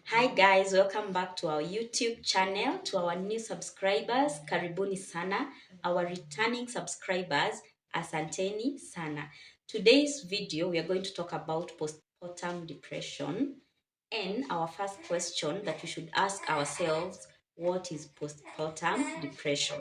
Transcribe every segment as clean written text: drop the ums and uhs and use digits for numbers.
Hi guys, welcome back to our YouTube channel. To our new subscribers, karibuni sana. Our returning subscribers, asanteni sana. Today's video, we are going to talk about postpartum depression. And our first question that we should ask ourselves, what is postpartum depression?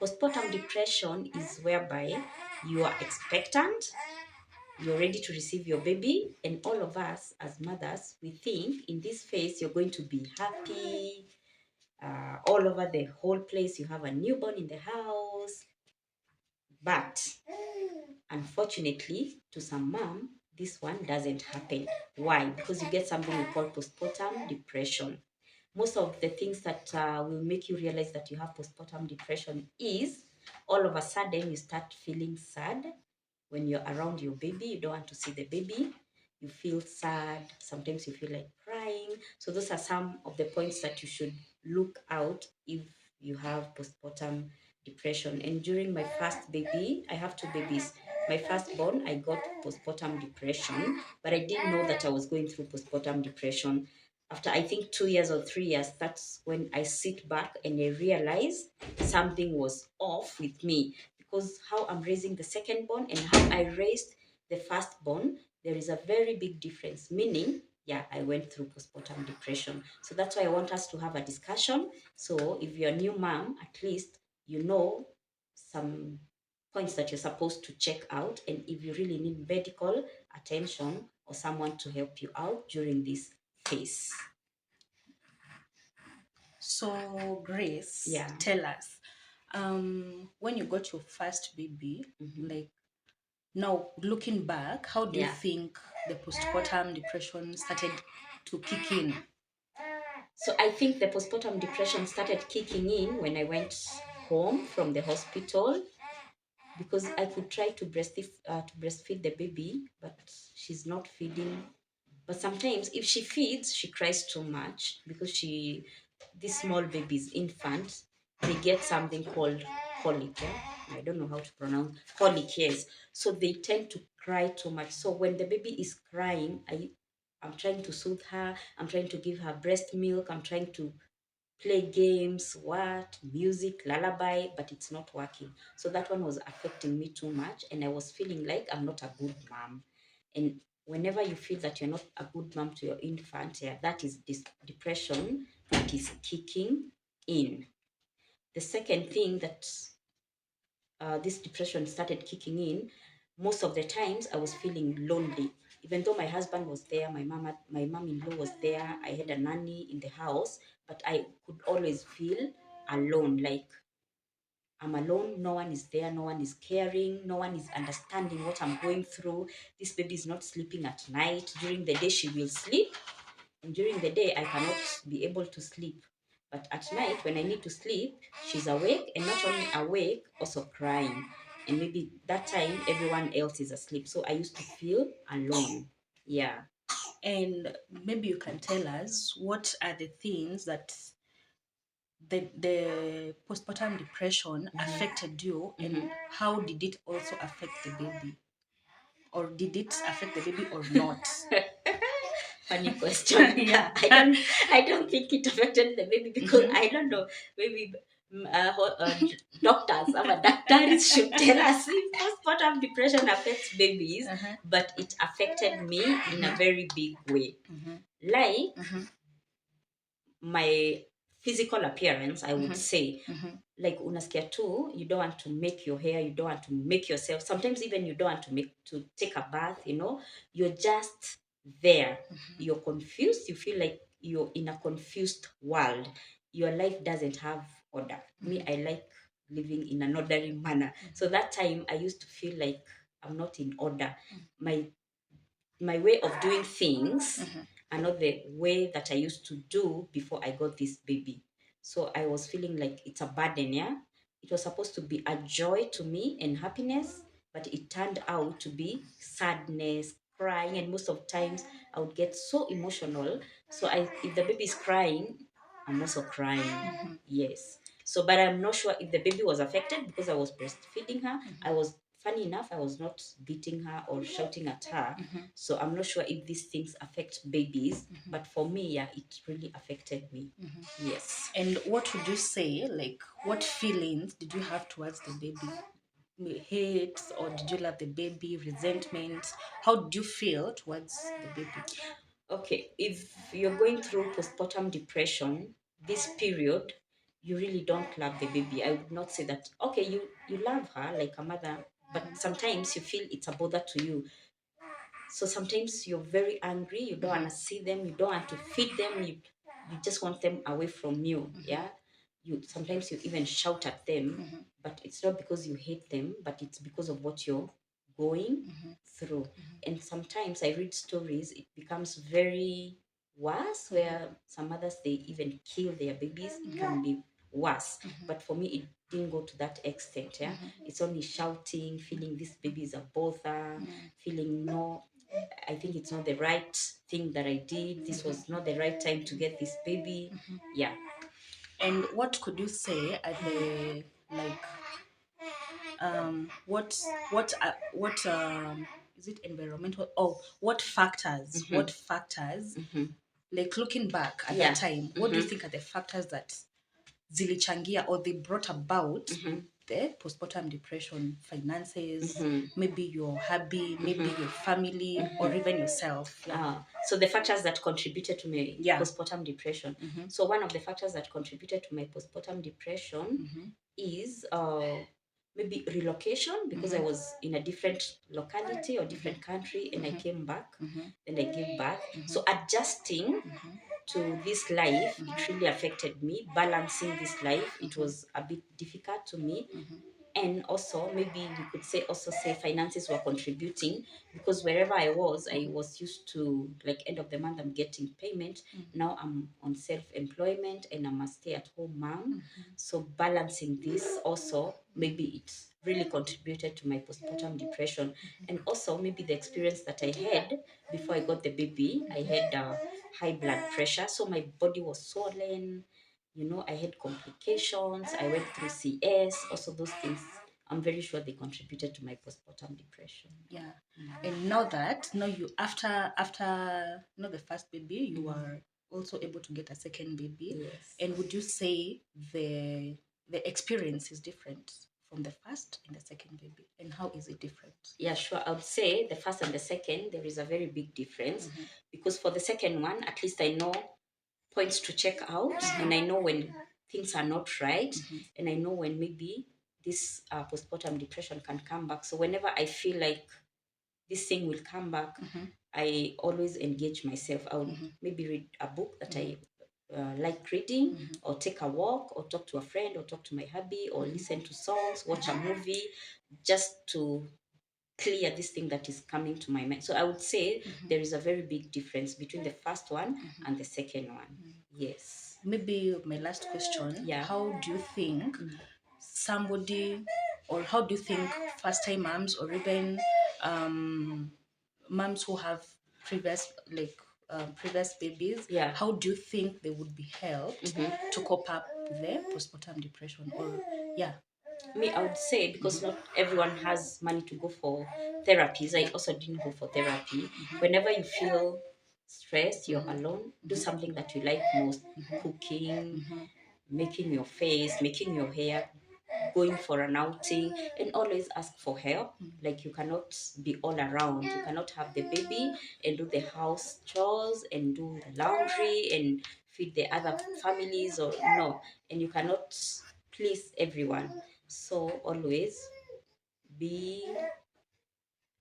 Postpartum depression is whereby you are expectant, you're ready to receive your baby, and all of us as mothers, we think in this phase you're going to be happy, all over the whole place. You have a newborn in the house, but unfortunately, to some mom, this one doesn't happen. Why? Because you get something we call postpartum depression. Most of the things that will make you realize that you have postpartum depression is all of a sudden you start feeling sad when you're around your baby. You don't want to see the baby. You feel sad. Sometimes you feel like crying. So those are some of the points that you should look out if you have postpartum depression. And during my first baby, I have two babies. My firstborn, I got postpartum depression, but I didn't know that I was going through postpartum depression. After I think 2 years or 3 years, that's when I sit back and I realize something was off with me, because how I'm raising the second born and how I raised the firstborn, there is a very big difference. Meaning, yeah, I went through postpartum depression. So that's why I want us to have a discussion. So if you're a new mom, at least you know some points that you're supposed to check out, and if you really need medical attention or someone to help you out during this phase. So, Grace, Yeah. tell us, when you got your first baby, like now looking back, how do you Yeah. think the postpartum depression started to kick in? So I think the postpartum depression started kicking in when I went home from the hospital, because I could try to breastfeed the baby, but she's not feeding. But sometimes if she feeds, she cries too much, because these small babies, infant, they get something called colic. Yeah? I don't know how to pronounce colic, yes. So they tend to cry too much. So when the baby is crying, I'm trying to soothe her, I'm trying to give her breast milk, I'm trying to play games, what, music, lullaby, but it's not working. So that one was affecting me too much, and I was feeling like I'm not a good mom. And whenever you feel that you're not a good mom to your infant, yeah, that is this depression that is kicking in. The second thing that this depression started kicking in, most of the times I was feeling lonely. Even though my husband was there, my mom-in-law was there, I had a nanny in the house, but I could always feel alone. Like I'm alone, no one is there, no one is caring, no one is understanding what I'm going through. This baby is not sleeping at night. During the day, she will sleep, and during the day, I cannot be able to sleep. But at night, when I need to sleep, she's awake, and not only awake, also crying. And maybe that time, everyone else is asleep. So I used to feel alone. Yeah. And maybe you can tell us what are the things that the postpartum depression affected you, and how did it also affect the baby? Or did it affect the baby or not? Funny question. Yeah. I don't think it affected the baby, because I don't know. Maybe doctors, our doctors should tell us if postpartum depression affects babies, but it affected me in a very big way. Like my physical appearance, I would say. Like unasikia tu, you don't want to make your hair, you don't want to make yourself, sometimes even you don't want to take a bath, you're just there. You're confused, you feel like you're in a confused world. Your life doesn't have order. Me, I like living in an orderly manner. So that time I used to feel like I'm not in order. My way of doing things are not the way that I used to do before I got this baby. So I was feeling like it's a burden, yeah? It was supposed to be a joy to me and happiness, but it turned out to be sadness, crying, and most of times I would get so emotional. So if the baby is crying, I'm also crying. Yes. So, but I'm not sure if the baby was affected because I was breastfeeding her. I was, funny enough, I was not beating her or shouting at her. So I'm not sure if these things affect babies. But for me, yeah, it really affected me. Yes. And what would you say, like, what feelings did you have towards the baby? Hate, or did you love the baby? Resentment? How did you feel towards the baby? Okay, if you're going through postpartum depression, this period, you really don't love the baby. I would not say that. Okay, you love her like a mother, but sometimes you feel it's a bother to you. So sometimes you're very angry. You don't want to see them. You don't want to feed them. You just want them away from you. Yeah. You sometimes you even shout at them, but it's not because you hate them, but it's because of what you're going through. And sometimes I read stories. It becomes very worse, where some mothers they even kill their babies. It can be worse, but for me it didn't go to that extent. Yeah, it's only shouting, feeling this baby is a bother, feeling no, I think it's not the right thing that I did. This was not the right time to get this baby. Yeah. And what could you say at the, like, what is it, environmental, what factors, like, looking back at Yeah. that time, what do you think are the factors that zilichangia, or they brought about the postpartum depression? Finances, maybe your hubby, maybe your family, or even yourself. Yeah. So the factors that contributed to my Yeah. postpartum depression. So one of the factors that contributed to my postpartum depression is maybe relocation, because I was in a different locality or different country, and I came back, and I gave birth. So adjusting to this life, it really affected me. Balancing this life, it was a bit difficult to me. And also maybe we could say, also say finances were contributing, because wherever I was used to, like, end of the month I'm getting payment. Now I'm on self-employment and I'm a stay-at-home mom. So balancing this also, maybe it really contributed to my postpartum depression. And also maybe the experience that I had before I got the baby, I had high blood pressure, so my body was swollen. I had complications. I went through CS. Also, those things, I'm very sure they contributed to my postpartum depression. Yeah. And now you, after the first baby, you are also able to get a second baby. Yes. And would you say the experience is different from the first and the second baby? And how is it different? Yeah, sure. I would say the first and the second, there is a very big difference, because for the second one, at least I know points to check out, and I know when things are not right, and I know when maybe this postpartum depression can come back. So whenever I feel like this thing will come back, I always engage myself. I would maybe read a book that I like reading, or take a walk, or talk to a friend, or talk to my hubby, or listen to songs, watch a movie, just to clear this thing that is coming to my mind. So I would say there is a very big difference between the first one and the second one. Yes. Maybe my last question, Yeah. how do you think somebody, or how do you think first time moms, or even moms who have previous, like, previous babies, Yeah. how do you think they would be helped to cope up with their postpartum depression? Or yeah. Me, I would say, because not everyone has money to go for therapies. I also didn't go for therapy. Whenever you feel stressed, you're alone, do something that you like most: cooking, making your face, making your hair, going for an outing, and always ask for help. Like, you cannot be all around. You cannot have the baby and do the house chores and do the laundry and feed the other families, or no, and you cannot please everyone. So always be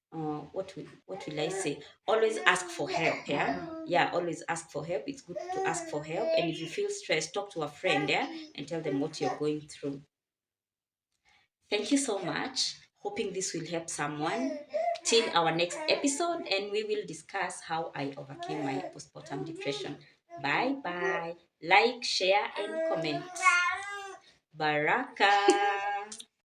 what will I say? Always ask for help. Yeah, yeah. Always ask for help. It's good to ask for help. And if you feel stressed, talk to a friend. Yeah, and tell them what you're going through. Thank you so much. Hoping this will help someone. Till our next episode, and we will discuss how I overcame my postpartum depression. Bye bye. Like, share, and comment. Baraka.